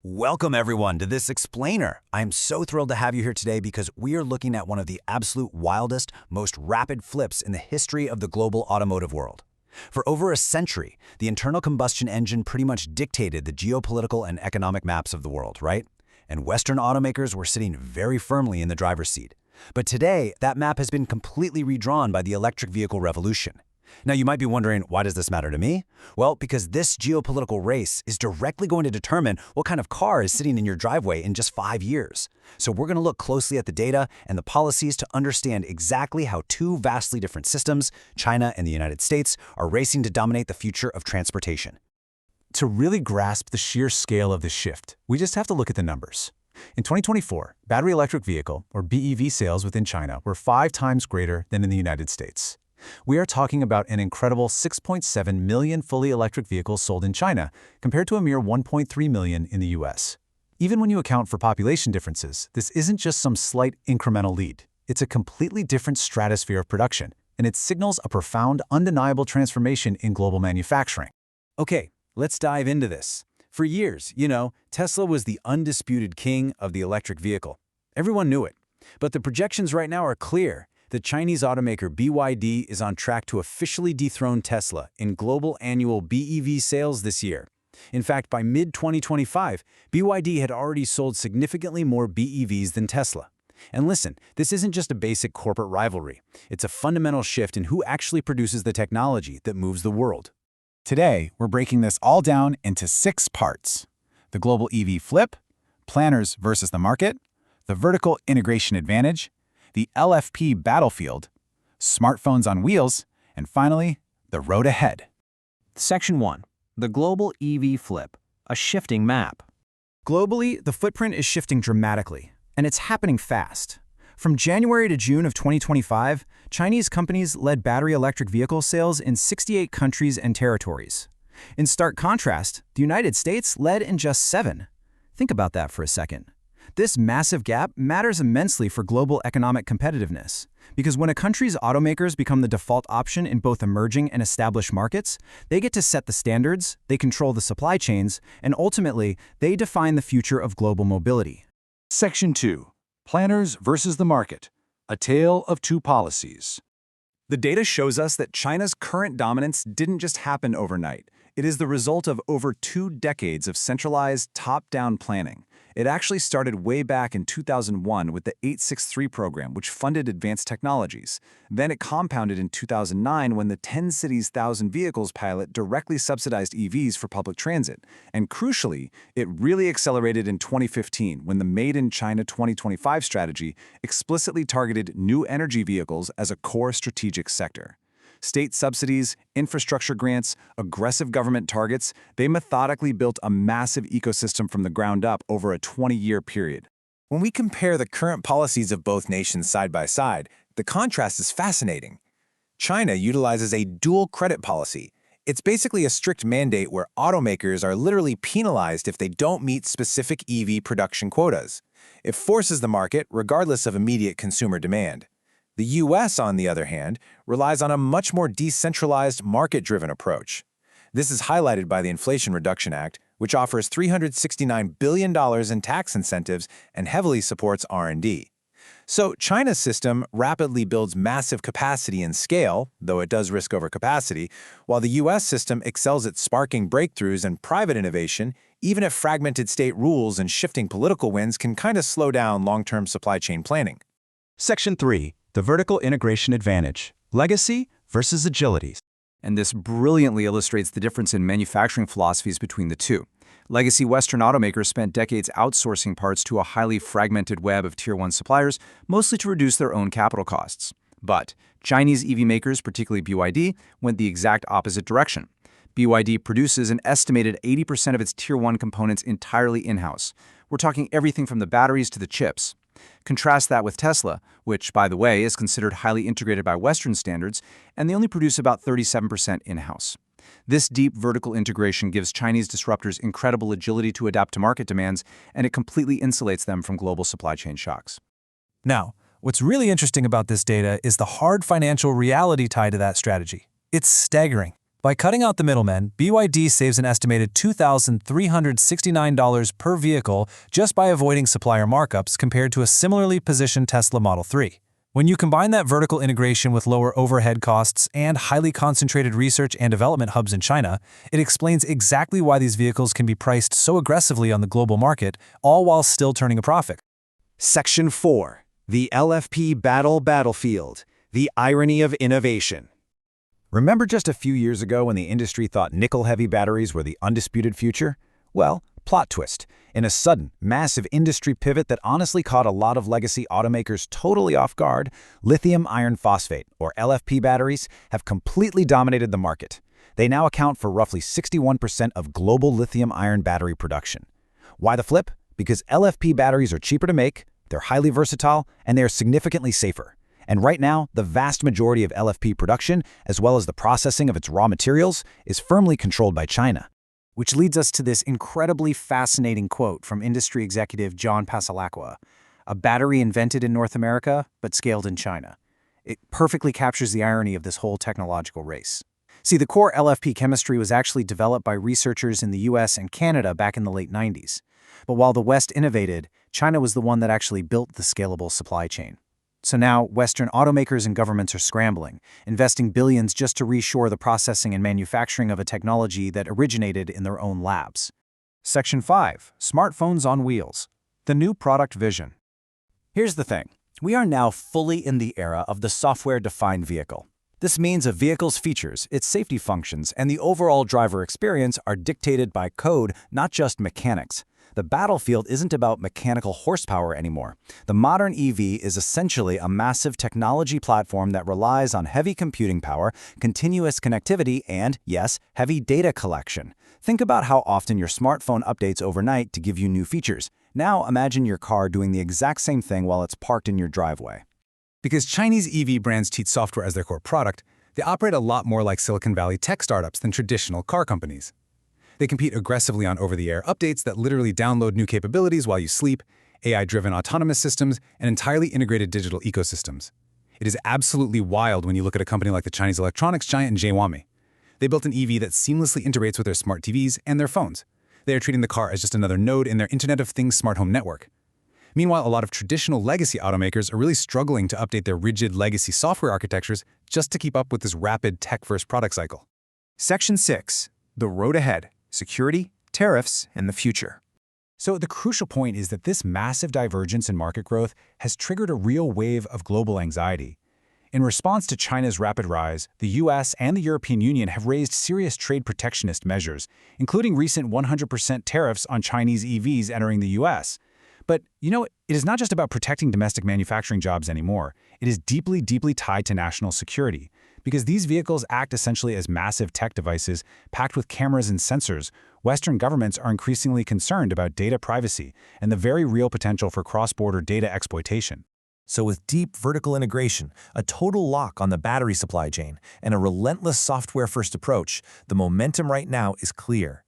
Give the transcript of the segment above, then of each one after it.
Welcome everyone to this explainer. I'm so thrilled to have you here today because we are looking at one of the absolute wildest, most rapid flips in the history of the global automotive world. For over a century, the internal combustion engine pretty much dictated the geopolitical and economic maps of the world, right? And Western automakers were sitting very firmly in the driver's seat. But today, that map has been completely redrawn by the electric vehicle revolution. Now, you might be wondering, why does this matter to me? Well, because this geopolitical race is directly going to determine what kind of car is sitting in your driveway in just 5 years. So we're going to look closely at the data and the policies to understand exactly how two vastly different systems, China and the United States, are racing to dominate the future of transportation. To really grasp the sheer scale of this shift, we just have to look at the numbers. In 2024, battery electric vehicle, or BEV sales within China were 5 times greater than in the United States. We are talking about an incredible 6.7 million fully electric vehicles sold in China, compared to a mere 1.3 million in the U.S. Even when you account for population differences, this isn't just some slight incremental lead. It's a completely different stratosphere of production, and it signals a profound, undeniable transformation in global manufacturing. Okay, let's dive into this. For years, Tesla was the undisputed king of the electric vehicle. Everyone knew it. But the projections right now are clear. The Chinese automaker BYD is on track to officially dethrone Tesla in global annual BEV sales this year. In fact, by mid-2025, BYD had already sold significantly more BEVs than Tesla. And listen, this isn't just a basic corporate rivalry. It's a fundamental shift in who actually produces the technology that moves the world. Today, we're breaking this all down into 6 parts: the global EV flip, planners versus the market, the vertical integration advantage, the LFP battlefield, smartphones on wheels, and finally, the road ahead. Section 1. The global EV flip, a shifting map. Globally, the footprint is shifting dramatically, and it's happening fast. From January to June of 2025, Chinese companies led battery electric vehicle sales in 68 countries and territories. In stark contrast, the United States led in just 7. Think about that for a second. This massive gap matters immensely for global economic competitiveness, because when a country's automakers become the default option in both emerging and established markets, they get to set the standards, they control the supply chains, and ultimately, they define the future of global mobility. Section 2. Planners versus the market, a tale of two policies. The data shows us that China's current dominance didn't just happen overnight. It is the result of over 2 decades of centralized, top-down planning. It actually started way back in 2001 with the 863 program, which funded advanced technologies. Then it compounded in 2009 when the 10 Cities 1,000 Vehicles pilot directly subsidized EVs for public transit. And crucially, it really accelerated in 2015 when the Made in China 2025 strategy explicitly targeted new energy vehicles as a core strategic sector. State subsidies, infrastructure grants, aggressive government targets, they methodically built a massive ecosystem from the ground up over a 20-year period. When we compare the current policies of both nations side by side, the contrast is fascinating. China utilizes a dual credit policy. It's basically a strict mandate where automakers are literally penalized if they don't meet specific EV production quotas. It forces the market regardless of immediate consumer demand. The U.S., on the other hand, relies on a much more decentralized, market-driven approach. This is highlighted by the Inflation Reduction Act, which offers $369 billion in tax incentives and heavily supports R&D. So China's system rapidly builds massive capacity and scale, though it does risk overcapacity, while the U.S. system excels at sparking breakthroughs and private innovation, even if fragmented state rules and shifting political winds can kind of slow down long-term supply chain planning. Section 3. The vertical integration advantage, legacy versus agility. And this brilliantly illustrates the difference in manufacturing philosophies between the two. Legacy Western automakers spent decades outsourcing parts to a highly fragmented web of Tier 1 suppliers, mostly to reduce their own capital costs. But Chinese EV makers, particularly BYD, went the exact opposite direction. BYD produces an estimated 80% of its Tier 1 components entirely in-house. We're talking everything from the batteries to the chips. Contrast that with Tesla, which, by the way, is considered highly integrated by Western standards, and they only produce about 37% in-house. This deep vertical integration gives Chinese disruptors incredible agility to adapt to market demands, and it completely insulates them from global supply chain shocks. Now, what's really interesting about this data is the hard financial reality tied to that strategy. It's staggering. By cutting out the middlemen, BYD saves an estimated $2,369 per vehicle just by avoiding supplier markups compared to a similarly positioned Tesla Model 3. When you combine that vertical integration with lower overhead costs and highly concentrated research and development hubs in China, it explains exactly why these vehicles can be priced so aggressively on the global market, all while still turning a profit. Section 4. The LFP Battlefield. The Irony of Innovation. Remember just a few years ago when the industry thought nickel-heavy batteries were the undisputed future? Well, plot twist. In a sudden, massive industry pivot that honestly caught a lot of legacy automakers totally off guard, lithium iron phosphate, or LFP batteries, have completely dominated the market. They now account for roughly 61% of global lithium-ion battery production. Why the flip? Because LFP batteries are cheaper to make, they're highly versatile, and they are significantly safer. And right now, the vast majority of LFP production, as well as the processing of its raw materials, is firmly controlled by China. Which leads us to this incredibly fascinating quote from industry executive John Pasalacqua: "A battery invented in North America, but scaled in China." It perfectly captures the irony of this whole technological race. See, the core LFP chemistry was actually developed by researchers in the U.S. and Canada back in the late 90s. But while the West innovated, China was the one that actually built the scalable supply chain. So now, Western automakers and governments are scrambling, investing billions just to reshore the processing and manufacturing of a technology that originated in their own labs. Section 5. Smartphones on Wheels. The New Product Vision. Here's the thing. We are now fully in the era of the software-defined vehicle. This means a vehicle's features, its safety functions, and the overall driver experience are dictated by code, not just mechanics. The battlefield isn't about mechanical horsepower anymore. The modern EV is essentially a massive technology platform that relies on heavy computing power, continuous connectivity, and, yes, heavy data collection. Think about how often your smartphone updates overnight to give you new features. Now imagine your car doing the exact same thing while it's parked in your driveway. Because Chinese EV brands treat software as their core product, they operate a lot more like Silicon Valley tech startups than traditional car companies. They compete aggressively on over-the-air updates that literally download new capabilities while you sleep, AI-driven autonomous systems, and entirely integrated digital ecosystems. It is absolutely wild when you look at a company like the Chinese electronics giant Xiaomi. They built an EV that seamlessly integrates with their smart TVs and their phones. They are treating the car as just another node in their Internet of Things smart home network. Meanwhile, a lot of traditional legacy automakers are really struggling to update their rigid legacy software architectures just to keep up with this rapid tech-first product cycle. Section 6. The Road Ahead. Security, tariffs, and the future. So the crucial point is that this massive divergence in market growth has triggered a real wave of global anxiety. In response to China's rapid rise, the U.S. and the European Union have raised serious trade protectionist measures, including recent 100% tariffs on Chinese EVs entering the U.S. But, it is not just about protecting domestic manufacturing jobs anymore. It is deeply, deeply tied to national security. Because these vehicles act essentially as massive tech devices packed with cameras and sensors, Western governments are increasingly concerned about data privacy and the very real potential for cross-border data exploitation. So with deep vertical integration, a total lock on the battery supply chain, and a relentless software-first approach, the momentum right now is clear.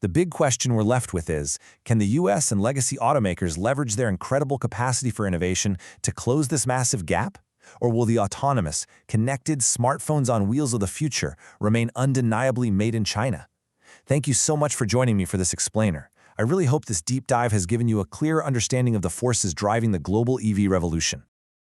The big question we're left with is, can the U.S. and legacy automakers leverage their incredible capacity for innovation to close this massive gap? Or will the autonomous, connected smartphones on wheels of the future remain undeniably made in China? Thank you so much for joining me for this explainer. I really hope this deep dive has given you a clearer understanding of the forces driving the global EV revolution.